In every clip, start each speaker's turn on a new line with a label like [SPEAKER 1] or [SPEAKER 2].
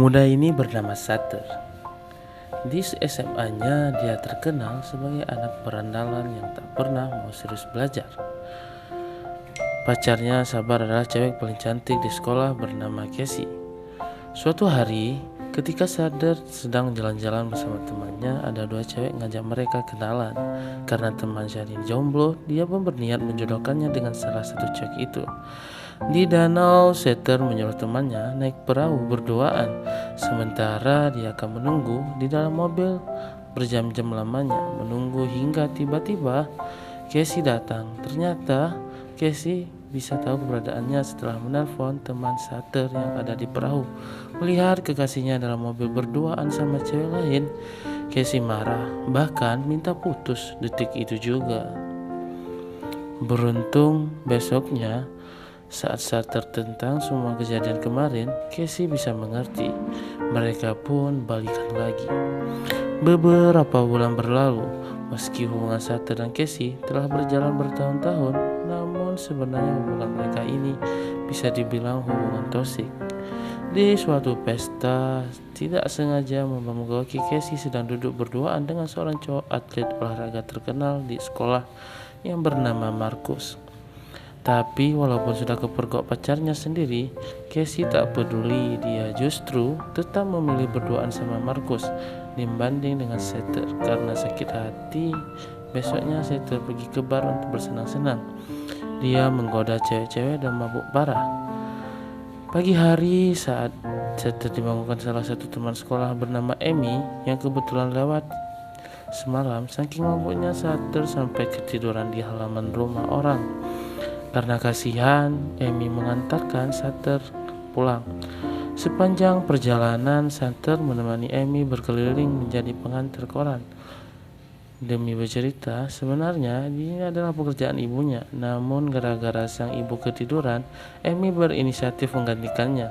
[SPEAKER 1] Pemuda ini bernama Sutter. Di SMA-nya dia terkenal sebagai anak berandalan yang tak pernah mau serius belajar. Pacarnya Sabar adalah cewek paling cantik di sekolah bernama Casey. Suatu hari, ketika Sutter sedang jalan-jalan bersama temannya, ada dua cewek ngajak mereka kenalan. Karena teman Shani jomblo, dia pun berniat menjodohkannya dengan salah satu cewek itu. Di danau, Sutter menyuruh temannya naik perahu berduaan, sementara dia akan menunggu di dalam mobil berjam-jam lamanya, menunggu hingga tiba-tiba Casey datang. Ternyata Casey bisa tahu keberadaannya setelah menelpon teman Sutter yang ada di perahu. Melihat kekasihnya dalam mobil berduaan sama cewek lain, Casey marah, bahkan minta putus detik itu juga. Beruntung besoknya, saat Sutter tentang semua kejadian kemarin, Casey bisa mengerti. Mereka pun balikan lagi. Beberapa bulan berlalu, meski hubungan Sutter dan Casey telah berjalan bertahun-tahun, namun sebenarnya hubungan mereka ini bisa dibilang hubungan toksik. Di suatu pesta, tidak sengaja mempergoki Casey sedang duduk berduaan dengan seorang cowok atlet olahraga terkenal di sekolah yang bernama Marcus. Tapi walaupun sudah kepergok pacarnya sendiri, Casey tak peduli. Dia justru tetap memilih berduaan sama Marcus dibanding dengan Sutter. Karena sakit hati, besoknya Sutter pergi ke bar untuk bersenang-senang. Dia menggoda cewek-cewek dan mabuk parah. Pagi hari saat Sutter dibangunkan salah satu teman sekolah bernama Amy yang kebetulan lewat semalam, saking mabuknya Sutter sampai ketiduran di halaman rumah orang. Karena kasihan, Amy mengantarkan Sutter pulang. Sepanjang perjalanan, Sutter menemani Amy berkeliling menjadi pengantar koran. Demi bercerita, sebenarnya ini adalah pekerjaan ibunya. Namun gara-gara sang ibu ketiduran, Amy berinisiatif menggantikannya.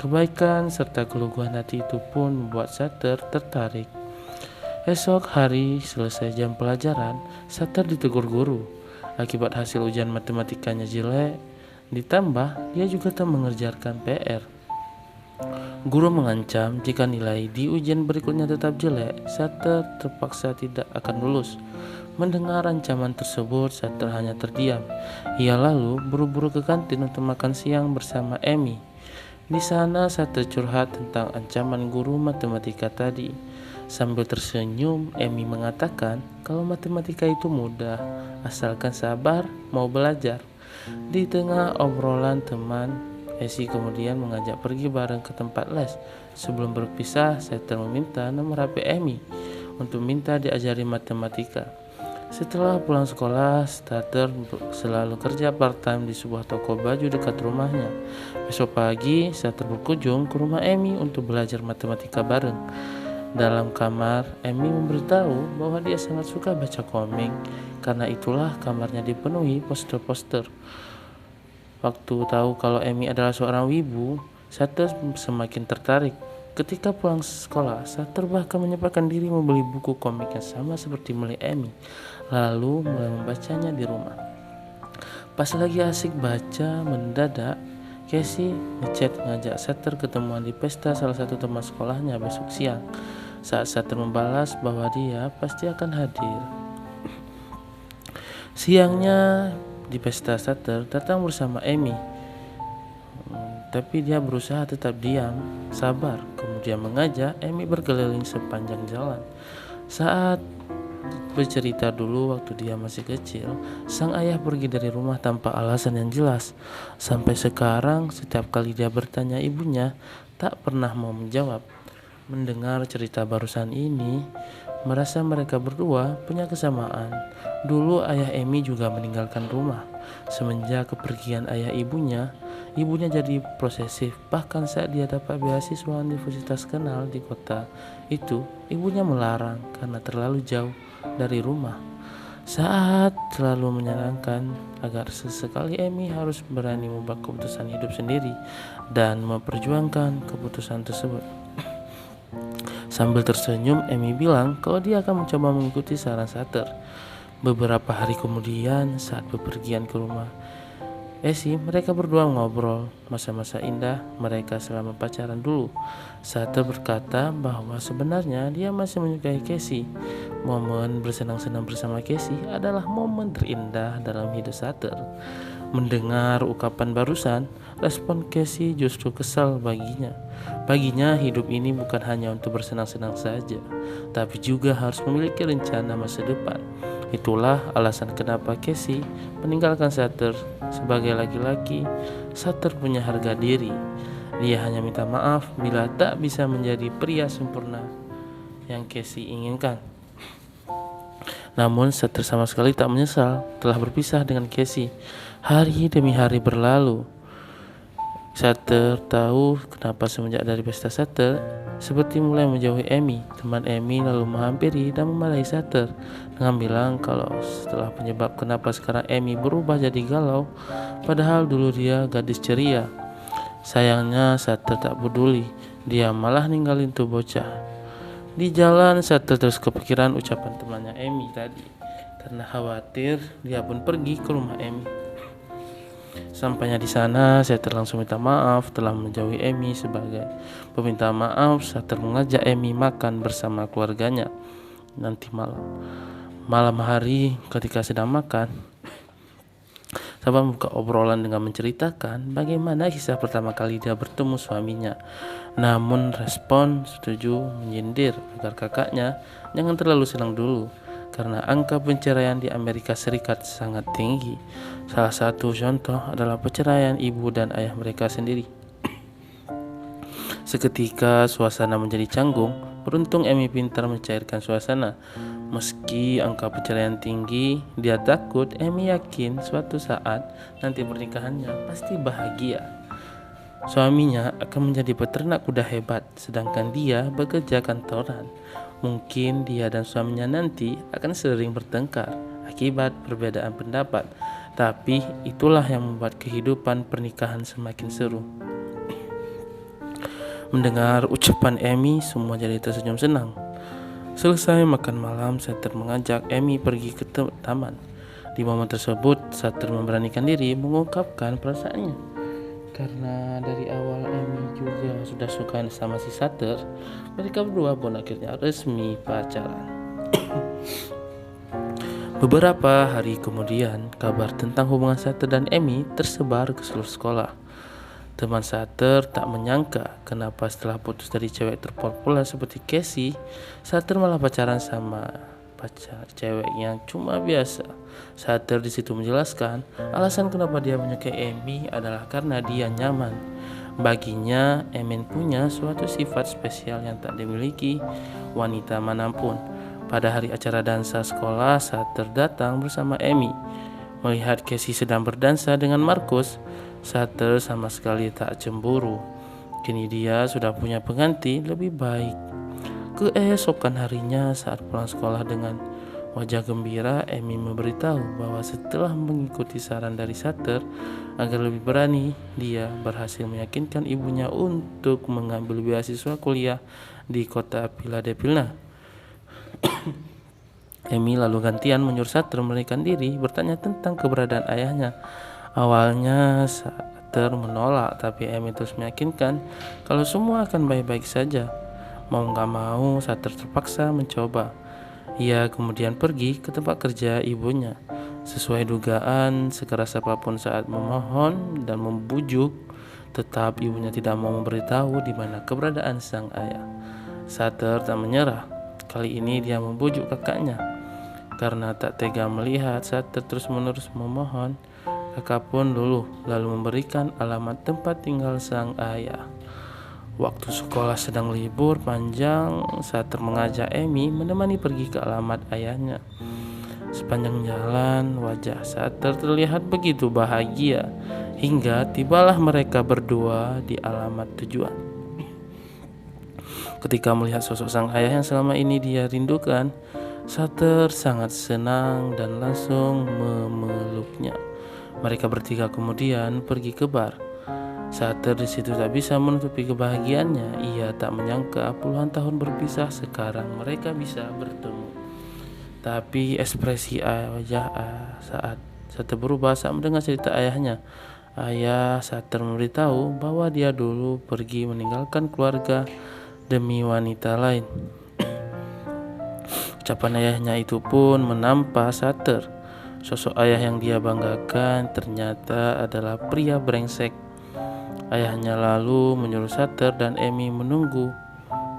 [SPEAKER 1] Kebaikan serta keluguan hati itu pun membuat Sutter tertarik. Esok hari, selesai jam pelajaran, Sutter ditegur guru. Akibat hasil ujian matematikanya jelek, ditambah dia juga tak mengerjakan PR. Guru mengancam jika nilai di ujian berikutnya tetap jelek, Sutter terpaksa tidak akan lulus. Mendengar ancaman tersebut, Sutter hanya terdiam. Ia lalu buru-buru ke kantin untuk makan siang bersama Amy. Di sana Sutter curhat tentang ancaman guru matematika tadi. Sambil tersenyum, Amy mengatakan kalau matematika itu mudah, asalkan sabar mau belajar. Di tengah obrolan teman, Casey kemudian mengajak pergi bareng ke tempat les. Sebelum berpisah, Sutter meminta nomor HP Amy untuk minta diajari matematika. Setelah pulang sekolah, Sutter selalu kerja part-time di sebuah toko baju dekat rumahnya. Besok pagi, Sutter berkunjung ke rumah Amy untuk belajar matematika bareng. Dalam kamar, Amy memberitahu bahwa dia sangat suka baca komik. Karena itulah kamarnya dipenuhi poster-poster. Waktu tahu kalau Amy adalah seorang wibu, Sutter semakin tertarik. Ketika pulang sekolah, Sutter bahkan menyempatkan diri membeli buku komik yang sama seperti milik Amy, lalu mulai membacanya di rumah. Pas lagi asik baca, mendadak Casey ngechat ngajak Sutter ketemuan di pesta salah satu teman sekolahnya besok siang. Saat Sutter membalas bahwa dia pasti akan hadir. Siangnya di pesta, Sutter datang bersama Amy. Tapi dia berusaha tetap diam, sabar. Kemudian mengajak Amy berkeliling sepanjang jalan. Saat bercerita dulu waktu dia masih kecil, sang ayah pergi dari rumah tanpa alasan yang jelas. Sampai sekarang setiap kali dia bertanya ibunya, tak pernah mau menjawab. Mendengar cerita barusan ini, merasa mereka berdua punya kesamaan. Dulu ayah Amy juga meninggalkan rumah. Semenjak kepergian ayah ibunya jadi posesif. Bahkan saat dia dapat beasiswa universitas kenal di kota itu, ibunya melarang karena terlalu jauh dari rumah. Saat terlalu menyenangkan agar sesekali Amy harus berani membuat keputusan hidup sendiri dan memperjuangkan keputusan tersebut. Sambil tersenyum, Amy bilang kalau dia akan mencoba mengikuti saran Sutter. Beberapa hari kemudian, saat bepergian ke rumah Mereka berdua ngobrol masa-masa indah mereka selama pacaran dulu. Sutter berkata bahwa sebenarnya dia masih menyukai Casey. Momen bersenang-senang bersama Casey adalah momen terindah dalam hidup Sutter. Mendengar ungkapan barusan, respon Casey justru kesal baginya. Baginya hidup ini bukan hanya untuk bersenang-senang saja, tapi juga harus memiliki rencana masa depan. Itulah alasan kenapa Casey meninggalkan Sutter. Sebagai laki-laki, Sutter punya harga diri. Dia hanya minta maaf bila tak bisa menjadi pria sempurna yang Casey inginkan. Namun Sutter sama sekali tak menyesal telah berpisah dengan Casey. Hari demi hari berlalu. Sutter tahu kenapa semenjak dari pesta Sutter seperti mulai menjauhi Amy. Teman Amy lalu menghampiri dan memarahi Sutter dengan bilang kalau setelah penyebab kenapa sekarang Amy berubah jadi galau, padahal dulu dia gadis ceria. Sayangnya Sutter tak peduli, dia malah ninggalin tuh bocah. Di jalan Sutter terus kepikiran ucapan temannya Amy tadi. Karena khawatir, dia pun pergi ke rumah Amy. Sampainya di sana, Sutter langsung minta maaf telah menjauhi Amy. Sebagai peminta maaf, Sutter mengajak Amy makan bersama keluarganya nanti malam hari. Ketika sedang makan, sahabat membuka obrolan dengan menceritakan bagaimana kisah pertama kali dia bertemu suaminya. Namun respon setuju menyindir agar kakaknya jangan terlalu senang dulu karena angka perceraian di Amerika Serikat sangat tinggi. Salah satu contoh adalah perceraian ibu dan ayah mereka sendiri. Seketika suasana menjadi canggung. Beruntung Amy pintar mencairkan suasana. Meski angka perceraian tinggi, dia takut. Amy yakin suatu saat nanti pernikahannya pasti bahagia. Suaminya akan menjadi peternak kuda hebat, sedangkan dia bekerja kantoran. Mungkin dia dan suaminya nanti akan sering bertengkar akibat perbedaan pendapat. Tapi itulah yang membuat kehidupan pernikahan semakin seru. Mendengar ucapan Amy, semua jadi tersenyum senang. Selesai makan malam, Sutter mengajak Amy pergi ke taman. Di momen tersebut, Sutter memberanikan diri mengungkapkan perasaannya. Karena dari awal Amy juga sudah suka sama si Sutter, mereka berdua pun akhirnya resmi pacaran. Beberapa hari kemudian, kabar tentang hubungan Sutter dan Amy tersebar ke seluruh sekolah. Teman Sutter tak menyangka kenapa setelah putus dari cewek terpopuler seperti Casey, Sutter malah pacaran sama pacar cewek yang cuma biasa. Sutter di situ menjelaskan alasan kenapa dia menyukai Amy adalah karena dia nyaman. Baginya, Amy punya suatu sifat spesial yang tak dimiliki wanita manapun. Pada hari acara dansa sekolah, Sutter datang bersama Amy. Melihat Casey sedang berdansa dengan Marcus, Sutter sama sekali tak cemburu. Kini dia sudah punya pengganti lebih baik. Keesokan harinya saat pulang sekolah dengan wajah gembira, Amy memberitahu bahwa setelah mengikuti saran dari Sutter agar lebih berani, dia berhasil meyakinkan ibunya untuk mengambil beasiswa kuliah di kota Philadelphia. Amy lalu gantian menyuruh Sutter melarikan diri, bertanya tentang keberadaan ayahnya. Awalnya Sutter menolak, tapi Amy terus meyakinkan kalau semua akan baik-baik saja. Mau gak mau, Sutter terpaksa mencoba. Ia kemudian pergi ke tempat kerja ibunya. Sesuai dugaan, sekeras apapun saat memohon dan membujuk, tetap ibunya tidak mau memberitahu di mana keberadaan sang ayah. Sutter tak menyerah. Kali ini dia membujuk kakaknya. Karena tak tega melihat Sutter terus-menerus memohon, kakak pun luluh lalu memberikan alamat tempat tinggal sang ayah. Waktu sekolah sedang libur panjang, Sutter mengajak Amy menemani pergi ke alamat ayahnya. Sepanjang jalan, wajah Sutter terlihat begitu bahagia, hingga tibalah mereka berdua di alamat tujuan. Ketika melihat sosok sang ayah yang selama ini dia rindukan, Sutter sangat senang dan langsung memeluknya. Mereka bertiga kemudian pergi ke bar. Sutter di situ tak bisa menutupi kebahagiaannya. Ia tak menyangka puluhan tahun berpisah sekarang mereka bisa bertemu. Tapi ekspresi wajah saat Sutter berubah saat mendengar cerita ayahnya. Ayah Sater memberitahu bahwa dia dulu pergi meninggalkan keluarga demi wanita lain. Ucapan ayahnya itu pun menampa Sater. Sosok ayah yang dia banggakan ternyata adalah pria brengsek. Ayahnya lalu menyuruh Sater dan Emi menunggu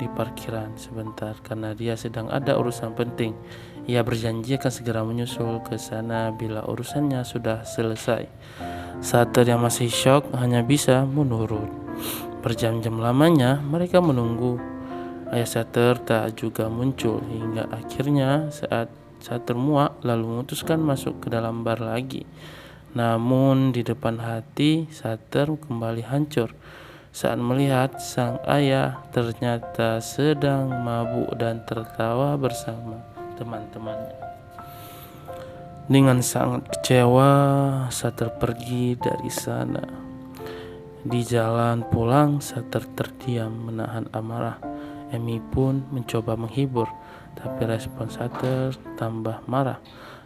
[SPEAKER 1] di parkiran sebentar karena dia sedang ada urusan penting. Ia berjanji akan segera menyusul ke sana bila urusannya sudah selesai. Sater yang masih syok hanya bisa menurut. Berjam-jam lamanya mereka menunggu. Ayah Sater tak juga muncul hingga akhirnya saat Sater muak lalu memutuskan masuk ke dalam bar lagi. Namun di depan hati Sater kembali hancur saat melihat sang ayah ternyata sedang mabuk dan tertawa bersama teman-temannya. Dengan sangat kecewa Sater pergi dari sana. Di jalan pulang Sater terdiam menahan amarah. Emi pun mencoba menghibur, tapi respon Sater tambah marah.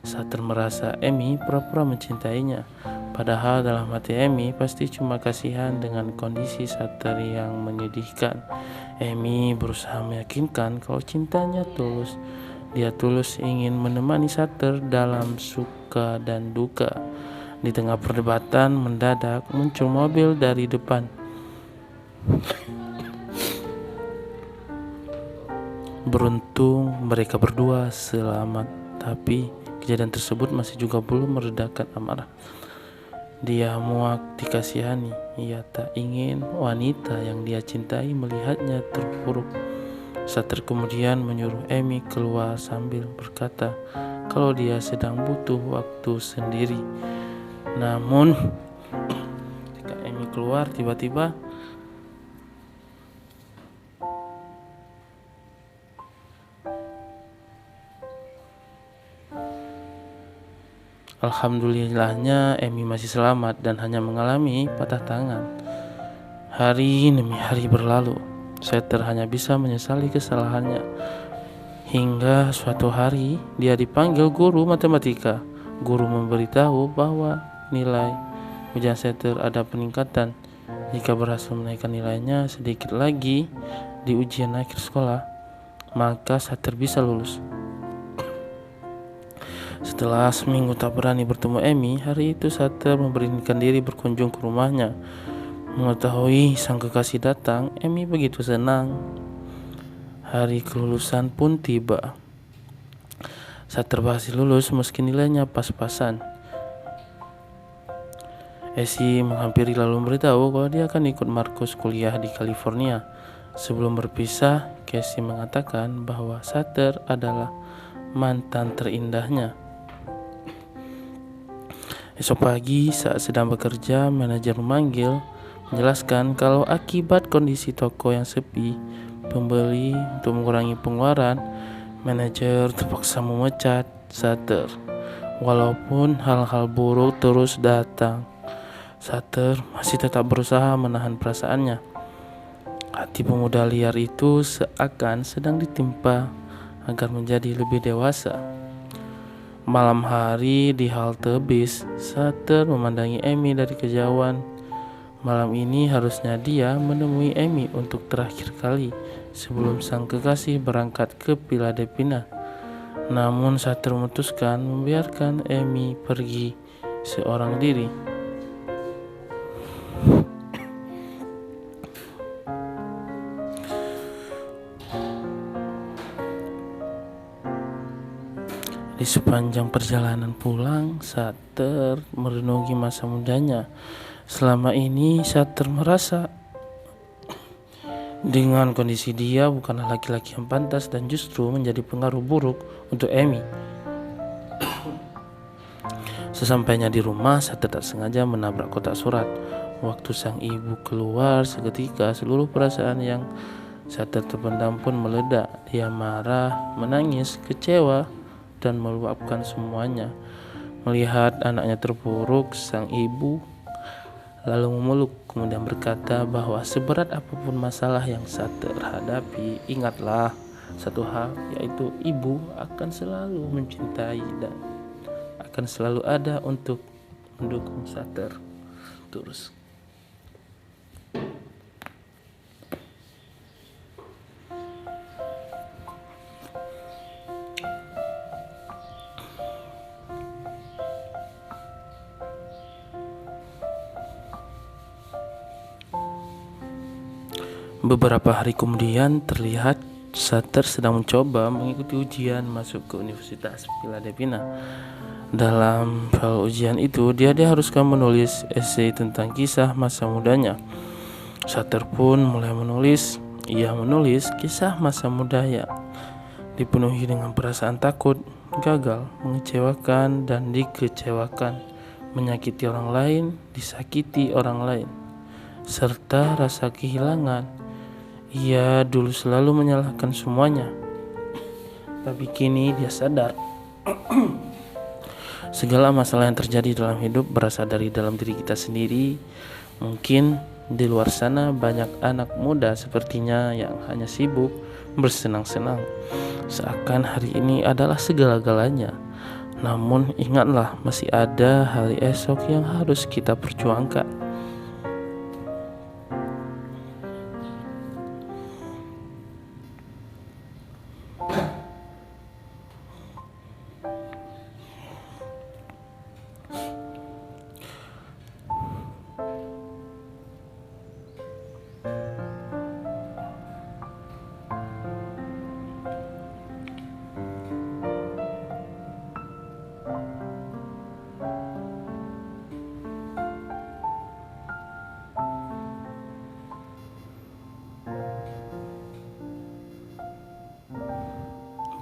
[SPEAKER 1] Sater merasa Emi pura-pura mencintainya, padahal dalam hati Emi pasti cuma kasihan dengan kondisi Sater yang menyedihkan. Emi berusaha meyakinkan kalau cintanya tulus. Dia tulus ingin menemani Sater dalam suka dan duka. Di tengah perdebatan mendadak muncul mobil dari depan. Beruntung mereka berdua selamat, tapi kejadian tersebut masih juga belum meredakan amarah. Dia muak dikasihani. Ia tak ingin wanita yang dia cintai melihatnya terpuruk. Sater kemudian menyuruh Emi keluar sambil berkata kalau dia sedang butuh waktu sendiri. Namun ketika Emi keluar tiba-tiba alhamdulillahnya Emi masih selamat dan hanya mengalami patah tangan. Hari demi hari berlalu. Sater hanya bisa menyesali kesalahannya. Hingga suatu hari dia dipanggil guru matematika. Guru memberitahu bahwa nilai ujian Sater ada peningkatan. Jika berhasil menaikkan nilainya sedikit lagi di ujian akhir sekolah, maka Sater bisa lulus. Setelah seminggu tak berani bertemu Emi, hari itu Sater memberanikan diri berkunjung ke rumahnya. Mengetahui sang kekasih datang, Emi begitu senang. Hari kelulusan pun tiba. Sater berhasil lulus meski nilainya pas-pasan. Esi menghampiri lalu memberitahu kalau dia akan ikut Markus kuliah di California. Sebelum berpisah, Casey mengatakan bahwa Sater adalah mantan terindahnya. Esok pagi saat sedang bekerja, manajer memanggil menjelaskan kalau akibat kondisi toko yang sepi pembeli, untuk mengurangi pengeluaran, manajer terpaksa memecat Sater. Walaupun hal-hal buruk terus datang, Sater masih tetap berusaha menahan perasaannya. Hati pemuda liar itu seakan sedang ditimpa agar menjadi lebih dewasa. Malam hari di halte bis, Sater memandangi Emi dari kejauhan. Malam ini harusnya dia menemui Emi untuk terakhir kali sebelum sang kekasih berangkat ke Philadelphia. Namun Sater memutuskan membiarkan Emi pergi seorang diri. Di sepanjang perjalanan pulang, Sater merenungi masa mudanya. Selama ini Sater merasa dengan kondisi dia bukanlah laki-laki yang pantas dan justru menjadi pengaruh buruk untuk Emi. Sesampainya di rumah, Sater tak sengaja menabrak kotak surat. Waktu sang ibu keluar seketika, seluruh perasaan yang Sater terpendam pun meledak. Dia marah, menangis, kecewa, dan meluapkan semuanya. Melihat anaknya terpuruk, sang ibu lalu memeluk kemudian berkata bahwa seberat apapun masalah yang Sater hadapi, ingatlah satu hal, yaitu ibu akan selalu mencintai dan akan selalu ada untuk mendukung Sater. terus. Beberapa hari kemudian terlihat Sutter sedang mencoba mengikuti ujian masuk ke Universitas Philadelphia. Dalam file ujian itu, dia diharuskan menulis esai tentang kisah masa mudanya. Sutter pun mulai menulis. Ia menulis kisah masa mudanya, dipenuhi dengan perasaan takut, gagal, mengecewakan, dan dikecewakan, menyakiti orang lain, disakiti orang lain, serta rasa kehilangan. Ia dulu selalu menyalahkan semuanya, tapi kini dia sadar segala masalah yang terjadi dalam hidup berasal dari dalam diri kita sendiri. Mungkin di luar sana banyak anak muda sepertinya yang hanya sibuk bersenang-senang, seakan hari ini adalah segala-galanya. Namun ingatlah, masih ada hari esok yang harus kita perjuangkan.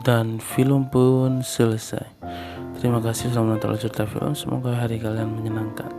[SPEAKER 1] Dan film pun selesai. Terima kasih sudah menonton cerita film. Semoga hari kalian menyenangkan.